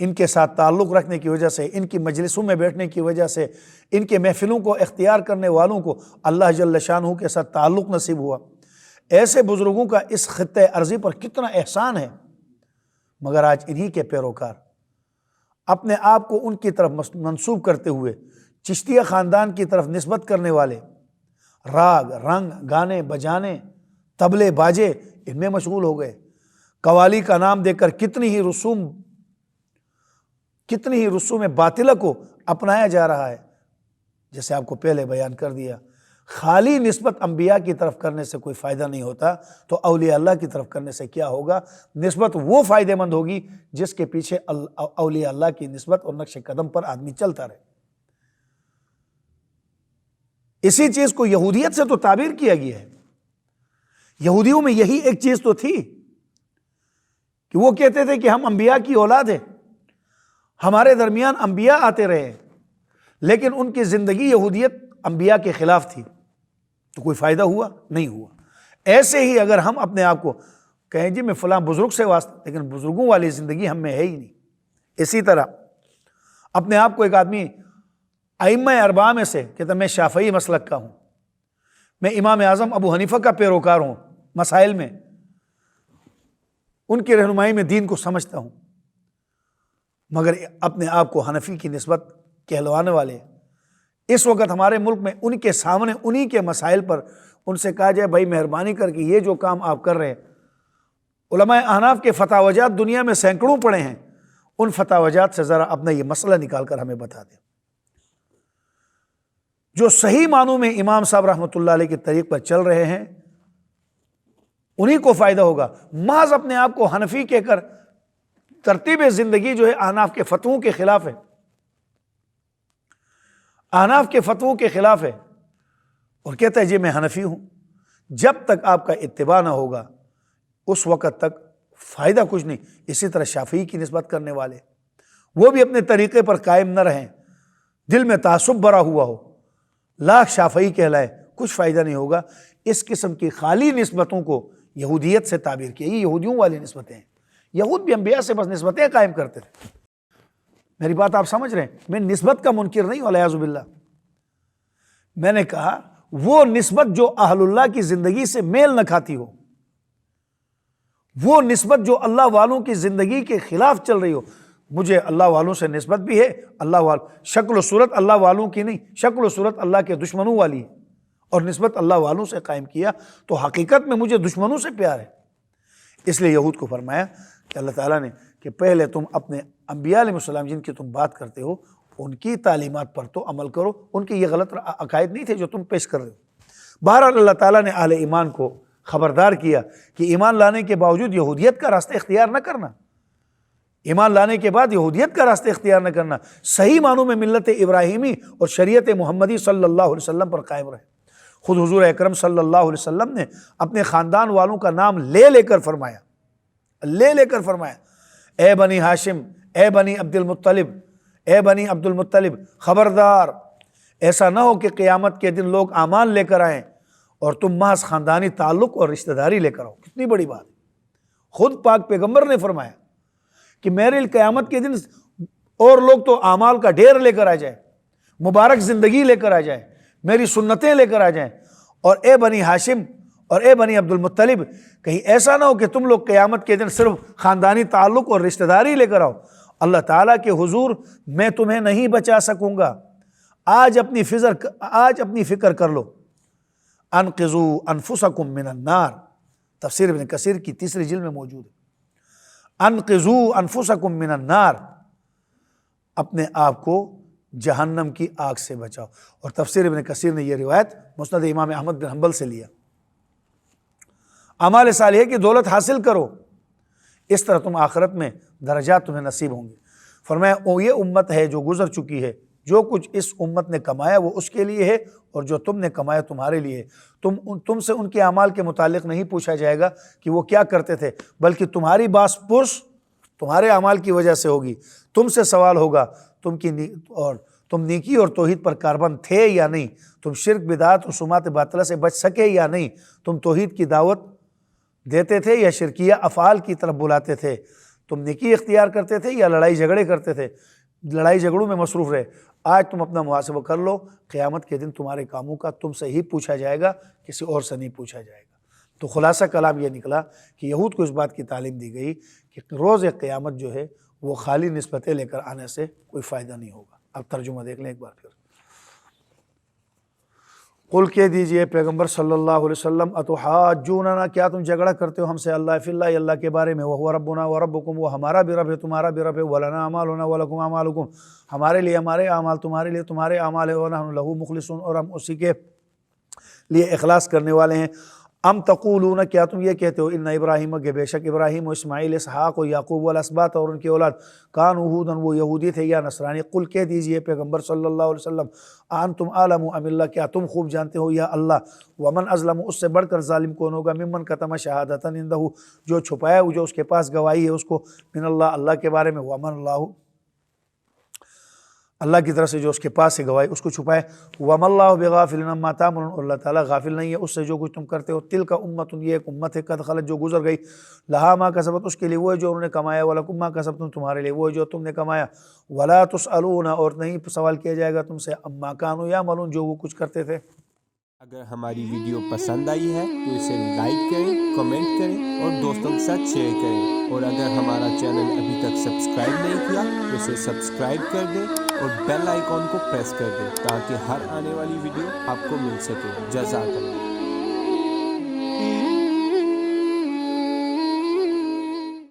ان کے ساتھ تعلق رکھنے کی وجہ سے، ان کی مجلسوں میں بیٹھنے کی وجہ سے، ان کے محفلوں کو اختیار کرنے والوں کو اللہ جل شانہ کے ساتھ تعلق نصیب ہوا۔ ایسے بزرگوں کا اس خطۂ ارضی پر کتنا احسان ہے، مگر آج انہی کے پیروکار اپنے آپ کو ان کی طرف منسوب کرتے ہوئے چشتیہ خاندان کی طرف نسبت کرنے والے راگ رنگ گانے بجانے طبلے باجے ان میں مشغول ہو گئے۔ قوالی کا نام دے کر کتنی ہی رسوم باطلہ کو اپنایا جا رہا ہے۔ جیسے آپ کو پہلے بیان کر دیا، خالی نسبت انبیاء کی طرف کرنے سے کوئی فائدہ نہیں ہوتا تو اولیاء اللہ کی طرف کرنے سے کیا ہوگا؟ نسبت وہ فائدہ مند ہوگی جس کے پیچھے اولیاء اللہ کی نسبت اور نقش قدم پر آدمی چلتا رہے۔ اسی چیز کو یہودیت سے تو تعبیر کیا گیا ہے۔ یہودیوں میں یہی ایک چیز تو تھی کہ وہ کہتے تھے کہ ہم انبیاء کی اولاد ہیں، ہمارے درمیان انبیاء آتے رہے، لیکن ان کی زندگی یہودیت انبیاء کے خلاف تھی، تو کوئی فائدہ ہوا؟ نہیں ہوا۔ ایسے ہی اگر ہم اپنے آپ کو کہیں جی میں فلاں بزرگ سے واسطہ، لیکن بزرگوں والی زندگی ہم میں ہے ہی نہیں۔ اسی طرح اپنے آپ کو ایک آدمی ائمہ اربعہ میں سے کہتا میں شافعی مسلک کا ہوں، میں امام اعظم ابو حنیفہ کا پیروکار ہوں، مسائل میں ان کی رہنمائی میں دین کو سمجھتا ہوں، مگر اپنے آپ کو حنفی کی نسبت کہلوانے والے اس وقت ہمارے ملک میں ان کے سامنے انہی کے مسائل پر ان سے کہا جائے بھائی مہربانی کر کے یہ جو کام آپ کر رہے ہیں، علماء احناف کے فتاوجات دنیا میں سینکڑوں پڑے ہیں، ان فتاوجات سے ذرا اپنا یہ مسئلہ نکال کر ہمیں بتا دیں۔ جو صحیح معنوں میں امام صاحب رحمۃ اللہ علیہ کے طریق پر چل رہے ہیں انہی کو فائدہ ہوگا۔ محض اپنے آپ کو حنفی کہہ کر ترتیب زندگی جو ہے احناف کے فتووں کے خلاف ہے، احناف کے فتووں کے خلاف ہے، اور کہتا ہے جی میں حنفی ہوں۔ جب تک آپ کا اتباع نہ ہوگا اس وقت تک فائدہ کچھ نہیں۔ اسی طرح شافعی کی نسبت کرنے والے وہ بھی اپنے طریقے پر قائم نہ رہیں، دل میں تعصب بھرا ہوا ہو، لاکھ شافعی کہلائے، کچھ فائدہ نہیں ہوگا۔ اس قسم کی خالی نسبتوں کو یہودیت سے تعبیر کیا، یہ یہودیوں والی نسبتیں ہیں۔ یہود بھی انبیاء سے بس نسبتیں قائم کرتے تھے۔ میری بات آپ سمجھ رہے ہیں؟ میں نسبت کا منکر نہیں، والعیاذ باللہ۔ میں نے کہا وہ نسبت جو اہل اللہ کی زندگی سے میل نہ کھاتی ہو، وہ نسبت جو اللہ والوں کی زندگی کے خلاف چل رہی ہو۔ مجھے اللہ والوں سے نسبت بھی ہے، اللہ والوں شکل و صورت اللہ والوں کی نہیں، شکل و صورت اللہ کے دشمنوں والی ہے، اور نسبت اللہ والوں سے قائم کیا تو حقیقت میں مجھے دشمنوں سے پیار ہے۔ اس لیے یہود کو فرمایا کہ اللہ تعالیٰ نے کہ پہلے تم اپنے انبیاء علیہ السلام جن کی تم بات کرتے ہو ان کی تعلیمات پر تو عمل کرو، ان کے یہ غلط عقائد نہیں تھے جو تم پیش کر رہے ہو۔ بہرحال اللہ تعالیٰ نے اہل ایمان کو خبردار کیا کہ ایمان لانے کے باوجود یہودیت کا راستہ اختیار نہ کرنا، ایمان لانے کے بعد یہودیت کا راستہ اختیار نہ کرنا، صحیح معنوں میں ملت ابراہیمی اور شریعت محمدی صلی اللہ علیہ وسلم پر قائم رہے۔ خود حضور اکرم صلی اللہ علیہ وسلم نے اپنے خاندان والوں کا نام لے کر فرمایا اے بنی ہاشم، اے بنی عبد المطلب، اے بنی عبد المطلب، خبردار ایسا نہ ہو کہ قیامت کے دن لوگ اعمال لے کر آئیں اور تم محض خاندانی تعلق اور رشتہ داری لے کر آؤ۔ کتنی بڑی بات ہے۔ خود پاک پیغمبر نے فرمایا کہ میرے قیامت کے دن اور لوگ تو اعمال کا ڈھیر لے کر آ جائیں، مبارک زندگی لے کر آ جائیں، میری سنتیں لے کر آ جائیں، اور اے بنی ہاشم اور اے بنی عبد المطلب کہیں ایسا نہ ہو کہ تم لوگ قیامت کے دن صرف خاندانی تعلق اور رشتہ داری لے کر آؤ اللہ تعالیٰ کے حضور میں تمہیں نہیں بچا سکوں گا، آج اپنی فکر کر لو۔ انقذوا انفسکم من النار، تفسیر ابن کثیر کی 3 جلد میں موجود ہے۔ انقذوا انفسکم من النار، اپنے آپ کو جہنم کی آگ سے بچاؤ۔ اور تفسیر ابن کثیر نے یہ روایت مسند امام احمد بن حنبل سے لیا۔ اعمال صالحہ کی دولت حاصل کرو، اس طرح تم آخرت میں درجات تمہیں نصیب ہوں گے۔ فرمایا یہ امت ہے جو گزر چکی ہے، جو کچھ اس امت نے کمایا وہ اس کے لیے ہے، اور جو تم نے کمایا تمہارے لیے ہے۔ تم سے ان کے اعمال کے متعلق نہیں پوچھا جائے گا کہ وہ کیا کرتے تھے، بلکہ تمہاری باس پرس تمہارے اعمال کی وجہ سے ہوگی۔ تم سے سوال ہوگا تم نیکی اور توحید پر کاربند تھے یا نہیں، تم شرک بدعت اور سمات باطلہ سے بچ سکے یا نہیں، تم توحید کی دعوت دیتے تھے یا شرکیہ افعال کی طرف بلاتے تھے، تم نیکی اختیار کرتے تھے یا لڑائی جھگڑے کرتے تھے، لڑائی جھگڑوں میں مصروف رہے۔ آج تم اپنا محاسبہ کر لو، قیامت کے دن تمہارے کاموں کا تم سے ہی پوچھا جائے گا، کسی اور سے نہیں پوچھا جائے گا۔ تو خلاصہ کلام یہ نکلا کہ یہود کو اس بات کی تعلیم دی گئی کہ روز قیامت جو ہے وہ خالی نسبتیں لے کر آنے سے کوئی فائدہ نہیں ہوگا۔ اب ترجمہ دیکھ لیں ایک بار پھر۔ قل کہہ دیجئے پیغمبر صلی اللہ علیہ وسلم، اتحاجوننا، کیا تم جھگڑا کرتے ہو ہم سے اللہ فی اللہ، اللہ کے بارے میں، وہو ربنا وربکم، وہ ہمارا بھی رب ہے تمہارا بھی رب ہے، ولنا اعمالنا ولکم اعمالکم، ہمارے لیے ہمارے اعمال تمہارے لیے تمہارے اعمال ہے، ونحن لہ مخلصون، اور ہم اسی کے لیے اخلاص کرنے والے ہیں۔ ام تقولون، کیا تم یہ کہتے ہو، ان ابراہیم، کہ بے شک ابراہیم و اسماعیل، اسحاق و یعقوب والاسباط، اور ان کی اولاد، کانوا ھودا، وہ یہودی تھے یا نصرانی۔ قل کہہ دیجئے پیغمبر صلی اللہ علیہ وسلم، انتم اعلم ام اللہ، کیا تم خوب جانتے ہو یا اللہ، ومن اظلم، اس سے بڑھ کر ظالم کون ہوگا، ممن کتم شہادۃ عندہ، جو چھپایا جو اس کے پاس گواہی ہے اس کو، من اللہ، اللہ کے بارے میں، ومن اللہ، اللہ کی طرف سے جو اس کے پاس ہے گواہی اس کو چھپائے، وَمَا اللَّهُ بِغَافِلٍ عَمَّا تَعْمَلُونَ، اور اللہ تعالیٰ غافل نہیں ہے اس سے جو کچھ تم کرتے ہو۔ تِلْکَ أُمَّةٌ، یہ ایک امت ہے، قد خلت، جو گزر گئی، لہا ما کسبت، اس کے لیے وہ ہے جو انہوں نے کمایا، وَلَکُم مَا کسبتم، تمہارے لیے وہ ہے جو تم نے کمایا، وَلَا تُسْأَلُونَ، اور نہیں سوال کیا جائے گا تم سے، عَمَّا كَانُوا يَعْمَلُونَ، جو وہ کچھ کرتے تھے۔ اگر ہماری ویڈیو پسند آئی ہے تو اسے لائک کریں، کمنٹ کریں اور دوستوں کے ساتھ شیئر کریں، اور اگر ہمارا چینل ابھی تک سبسکرائب نہیں کیا تو اسے سبسکرائب کر دیں اور بیل آئیکن کو پریس کر دیں تاکہ ہر آنے والی ویڈیو آپ کو مل سکے۔ جزاک اللہ۔